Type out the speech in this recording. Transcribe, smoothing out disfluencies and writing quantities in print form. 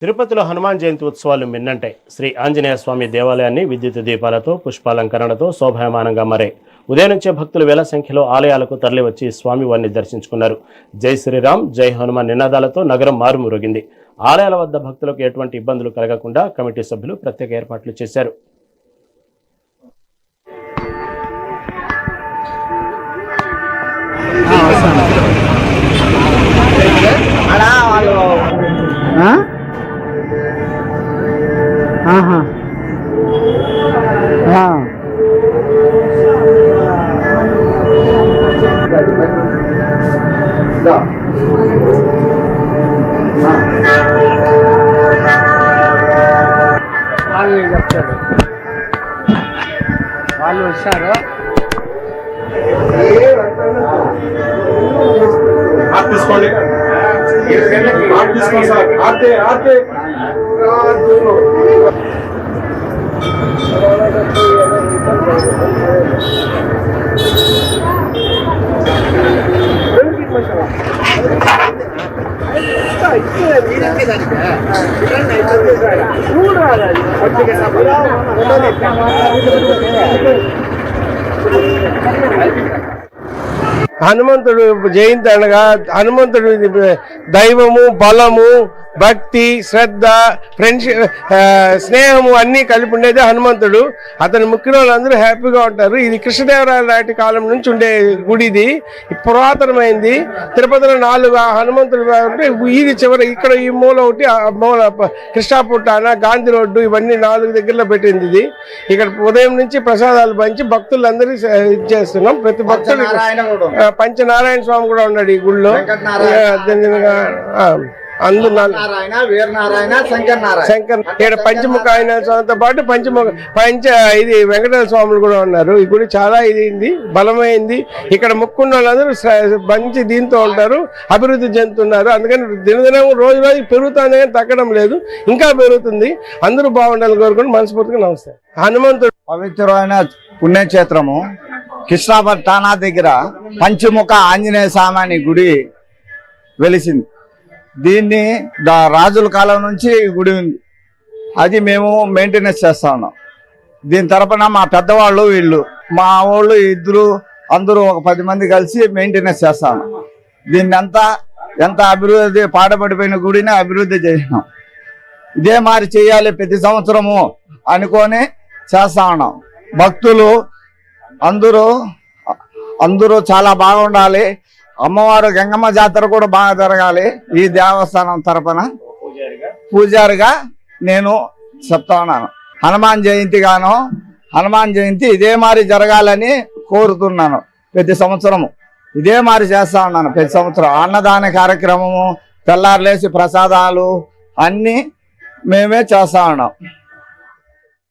తిరుపతిలో హనుమాన్ జయంతి ఉత్సవాలు మిన్నంటాయి. శ్రీ ఆంజనేయ స్వామి దేవాలయాన్ని విద్యుత్ దీపాలతో పుష్పాలంకరణతో శోభాయమానంగా మారాయి. ఉదయం నుంచే భక్తులు వేల సంఖ్యలో ఆలయాలకు తరలివచ్చి స్వామివారిని దర్శించుకున్నారు. జై శ్రీరామ్, జై హనుమాన్ నినాదాలతో నగరం మారుమూరోగింది. ఆలయాల వద్ద భక్తులకు ఎటువంటి ఇబ్బందులు కలగకుండా కమిటీ సభ్యులు ప్రత్యేక ఏర్పాట్లు చేశారు. వాళ్ళు వచ్చారు. హనుమంతుడు జయంతి అనగా హనుమంతుడు దైవము, బలము, భక్తి, శ్రద్ధ, ఫ్రెండ్షిప్, స్నేహము అన్నీ కలిపి ఉండేది హనుమంతుడు. అతని ముఖ్య వాళ్ళందరూ హ్యాపీగా ఉంటారు. ఇది కృష్ణదేవరాయల నాటి కాలం నుంచి ఉండే గుడి. ఇది పురాతనమైంది. తిరుపతిలో 4 హనుమంతుడు ఉంటే ఇది చివరి ఇక్కడ ఈ మూల ఒకటి, మూల కృష్ణాపుట్టాన, గాంధీ రోడ్డు, ఇవన్నీ 4 దగ్గరలో పెట్టింది. ఇది ఇక్కడ ఉదయం నుంచి ప్రసాదాలు పంచి భక్తులందరూ చేస్తున్నాం. ప్రతి భక్తుడు పంచనారాయణ స్వామి కూడా ఉన్నాడు ఈ గుడిలో. శంకర్ ఇక్కడ పంచముఖ ఆయన స్వామితో పాటు ఇది వెంకటేశ్వర స్వాములు కూడా ఉన్నారు. ఈ గుడి చాలా ఇది బలమైంది. ఇక్కడ ముక్కున్న వాళ్ళందరూ మంచి దీంతో ఉంటారు, అభివృద్ధి చెందుతున్నారు. అందుకని దినదినం రోజు పెరుగుతుంది కానీ తగ్గడం లేదు, ఇంకా పెరుగుతుంది. అందరూ బాగుండాలని కోరుకుని మనస్ఫూర్తిగా నమస్తే. హనుమంతుడు పవిత్రమైన పుణ్యక్షేత్రము కృష్ణాపట్టానా దగ్గర పంచముఖ ఆంజనేయ స్వామి గుడి వెలిసింది. దీన్ని రాజుల కాలం నుంచి ఈ గుడి ఉంది. అది మేము మెయింటెనెన్స్ చేస్తా ఉన్నాం. దీని తరపున మా పెద్దవాళ్ళు, వీళ్ళు మా వాళ్ళు ఇద్దరు అందరూ ఒక 10 మంది కలిసి మెయింటెనెన్స్ చేస్తా ఉన్నాం. దీన్ని ఎంత అభివృద్ధి, పాడబడిపోయిన గుడిని అభివృద్ధి చేసినాం. ఇదే మరి చేయాలి ప్రతి సంవత్సరము అనుకొని చేస్తా ఉన్నాం. భక్తులు అందరూ చాలా బాగుండాలి. అమ్మవారు గంగమ్మ జాతర కూడా బాగా జరగాలి. ఈ దేవస్థానం తరపున పూజారిగా నేను చెప్తా ఉన్నాను. హనుమాన్ జయంతి ఇదే మారి జరగాలని కోరుతున్నాను. ప్రతి సంవత్సరము ఇదే మారి చేస్తా ఉన్నాను. ప్రతి సంవత్సరం అన్నదాన కార్యక్రమము, తెల్లారులేసి ప్రసాదాలు అన్నీ మేమే చేస్తా ఉన్నాం.